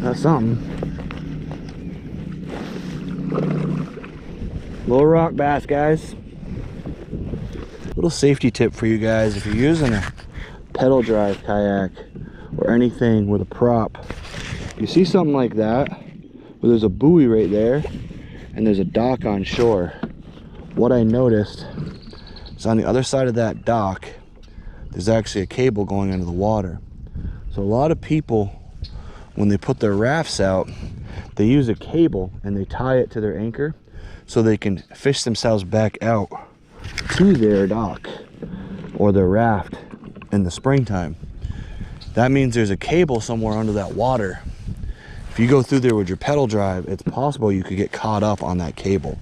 That's something. Little rock bass, guys. Little safety tip for you guys: if you're using a pedal drive kayak or anything with a prop, you see something like that where there's a buoy right there and there's a dock on shore. What I noticed is on the other side of that dock, there's actually a cable going into the water. So a lot of people, when they put their rafts out, they use a cable and they tie it to their anchor so they can fish themselves back out to their dock or their raft in the springtime. That means there's a cable somewhere under that water. If you go through there with your pedal drive, it's possible you could get caught up on that cable.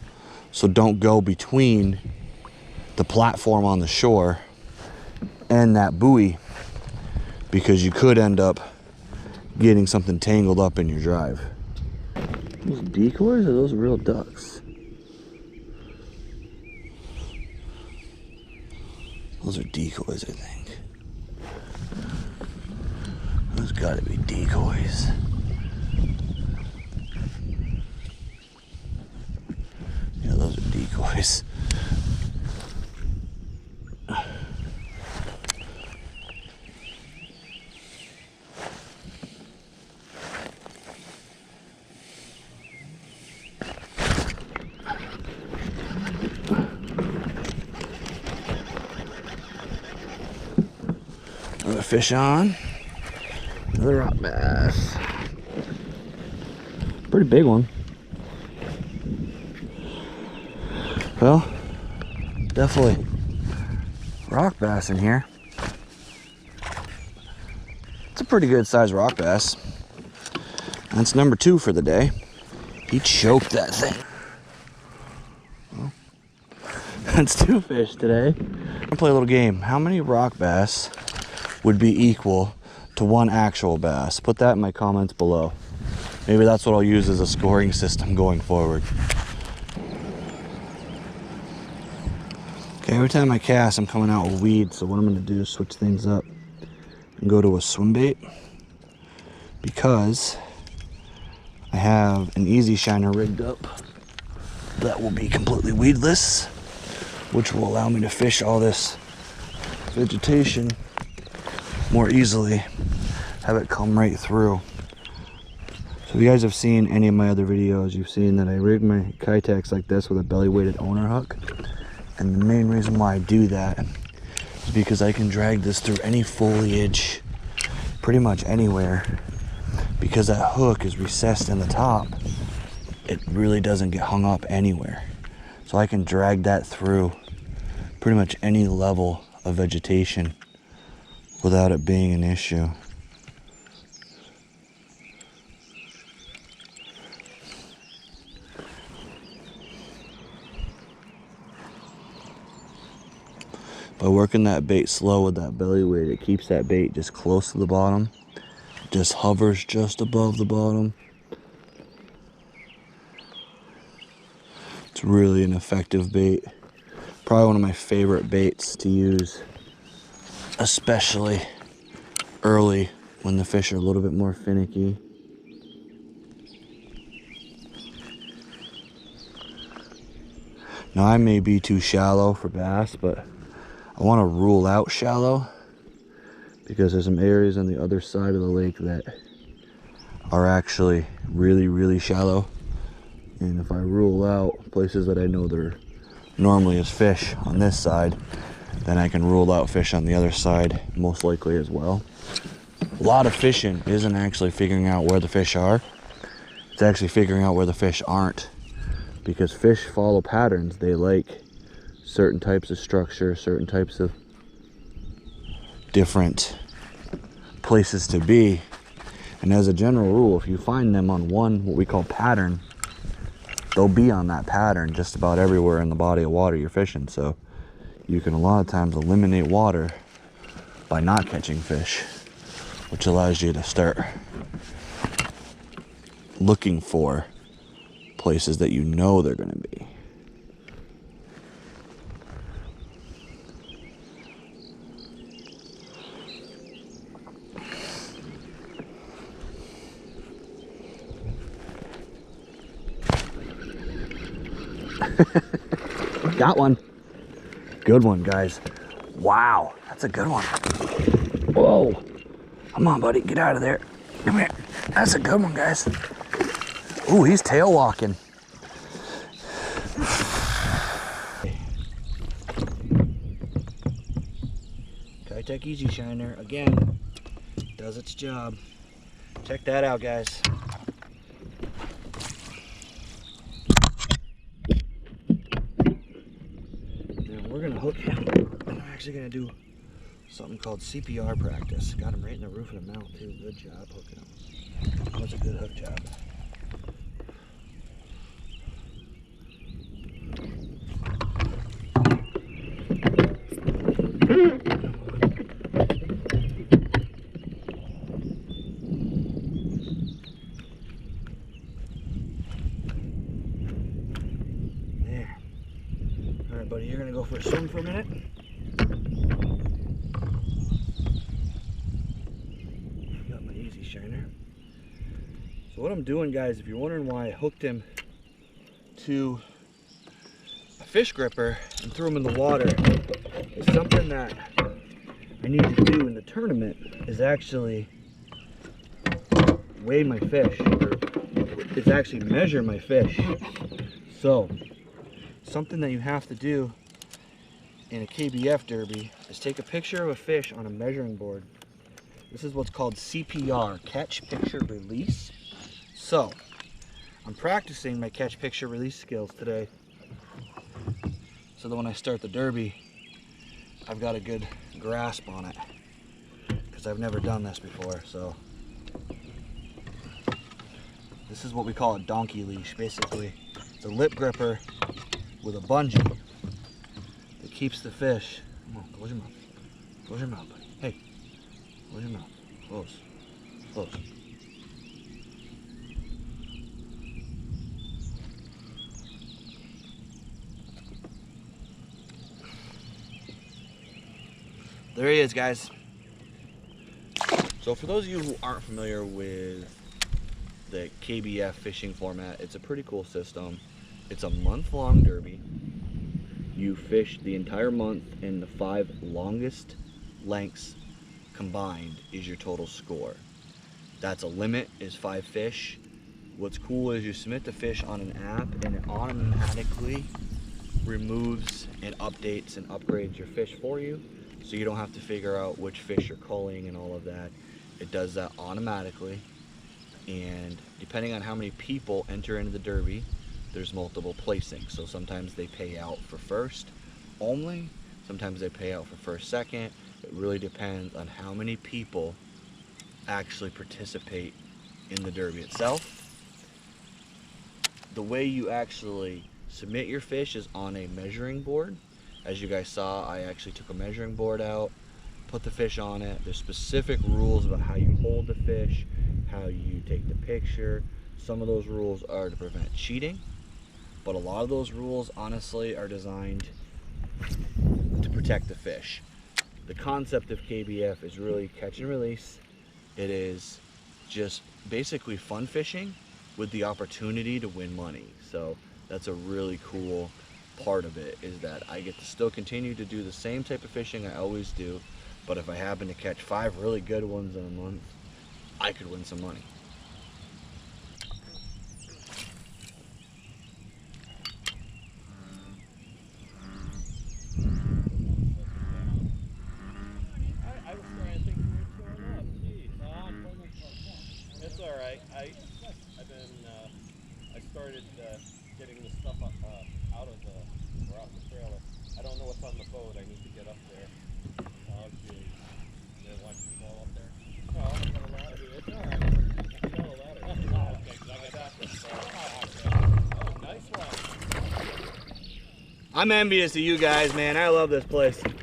So don't go between the platform on the shore and that buoy, because you could end up getting something tangled up in your drive. Those decoys, or those real ducks? Those are decoys, I think. Those gotta be decoys. Yeah, those are decoys. Another fish on. Another rock bass. Pretty big one. Well, definitely rock bass in here. It's a pretty good sized rock bass. That's number 2 for the day. He choked that thing. Well, that's 2 fish today. I'm gonna play a little game. How many rock bass would be equal to 1 actual bass? Put that in my comments below. Maybe that's what I'll use as a scoring system going forward. Okay, every time I cast, I'm coming out with weed, so what I'm gonna do is switch things up and go to a swim bait, because I have an easy shiner rigged up that will be completely weedless, which will allow me to fish all this vegetation more easily, have it come right through. So if you guys have seen any of my other videos, you've seen that I rig my Kitex like this with a belly weighted owner hook. And the main reason why I do that is because I can drag this through any foliage, pretty much anywhere. Because that hook is recessed in the top, it really doesn't get hung up anywhere. So I can drag that through pretty much any level of vegetation without it being an issue. By working that bait slow with that belly weight, it keeps that bait just close to the bottom. It just hovers just above the bottom. It's really an effective bait. Probably one of my favorite baits to use, especially early when the fish are a little bit more finicky. Now I may be too shallow for bass, but I want to rule out shallow because there's some areas on the other side of the lake that are actually really, really shallow. And if I rule out places that I know there normally is fish on this side, then I can rule out fish on the other side most likely as well. A lot of fishing isn't actually figuring out where the fish are. It's actually figuring out where the fish aren't, because fish follow patterns. They like certain types of structure, certain types of different places to be. And as a general rule, if you find them on one, what we call pattern, they'll be on that pattern just about everywhere in the body of water you're fishing. So you can a lot of times eliminate water by not catching fish, which allows you to start looking for places that you know they're going to be. Got one. Good one, guys. Wow, that's a good one. Whoa. Come on, buddy, get out of there. Come here. That's a good one, guys. Ooh, he's tail walking. Kitech Easy Shiner, again, does its job. Check that out, guys. Now we're gonna hook him, and I'm actually gonna do something called CPR practice. Got him right in the roof of the mouth too. Good job hooking him. That was a good hook job. There. All right, buddy, you're gonna go for a swim for a minute. Got my Easy Shiner. So what I'm doing, guys, if you're wondering why I hooked him to a fish gripper and threw him in the water, is something that I need to do in the tournament is actually weigh my fish, or it's actually measure my fish. So something that you have to do in a KBF derby is take a picture of a fish on a measuring board. This is what's called CPR, catch, picture, release. So I'm practicing my catch, picture, release skills today, so that when I start the derby, I've got a good grasp on it, because I've never done this before. So this is what we call a donkey leash. Basically, it's a lip gripper with a bungee that keeps the fish. Come on, close your mouth. Close your mouth, buddy. Hey, close your mouth. Close. Close. There he is, guys. So for those of you who aren't familiar with the KBF fishing format, it's a pretty cool system. It's a month-long derby. You fish the entire month, and the 5 longest lengths combined is your total score. That's a limit, is 5 fish. What's cool is you submit the fish on an app, and it automatically removes and updates and upgrades your fish for you, so you don't have to figure out which fish you're culling and all of that. It does that automatically, and depending on how many people enter into the derby, there's multiple placings. So sometimes they pay out for first only, sometimes they pay out for first, second. It really depends on how many people actually participate in the derby itself. The way you actually submit your fish is on a measuring board. As you guys saw, I actually took a measuring board out, put the fish on it. There's specific rules about how you hold the fish, how you take the picture. Some of those rules are to prevent cheating, but a lot of those rules honestly are designed to protect the fish. The concept of KBF is really catch and release. It is just basically fun fishing with the opportunity to win money. So that's a really cool part of it, is that I get to still continue to do the same type of fishing I always do, but if I happen to catch 5 really good ones in a month, I could win some money. I was trying to think you were showing up. Jeez. It's all right. I've been I started getting the stuff up, out of the trailer. I don't know what's on the boat. I need to get up there. Oh, geez. You didn't watch the ball up there? No, I got a ladder. It's all right. I got a ladder. Oh, nice one. I'm envious of you guys, man. I love this place. I've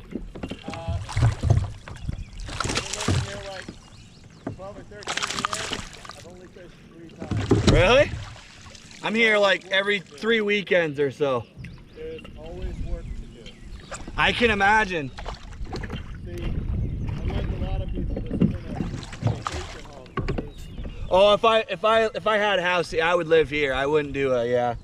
been living here like 12 or 13 years. I've only fished 3 times. Really? I'm here like every 3 weekends or so. There's always work to do. I can imagine. See, unlike a lot of people, this isn't a vacation home. This is, Oh, if I had a house, I would live here. I wouldn't do it. Yeah.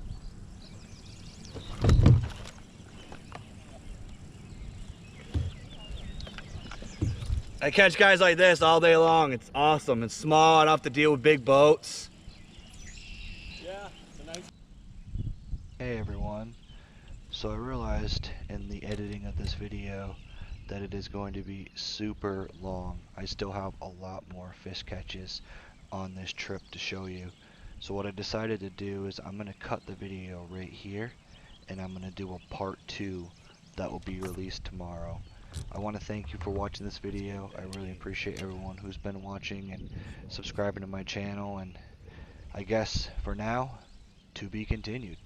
I catch guys like this all day long. It's awesome. It's small. I don't have to deal with big boats. Yeah, it's a nice. Hey everyone. So I realized in the editing of this video that it is going to be super long. I still have a lot more fish catches on this trip to show you. So what I decided to do is I'm going to cut the video right here, and I'm going to do a part 2 that will be released tomorrow. I want to thank you for watching this video. I really appreciate everyone who's been watching and subscribing to my channel, and I guess for now, to be continued.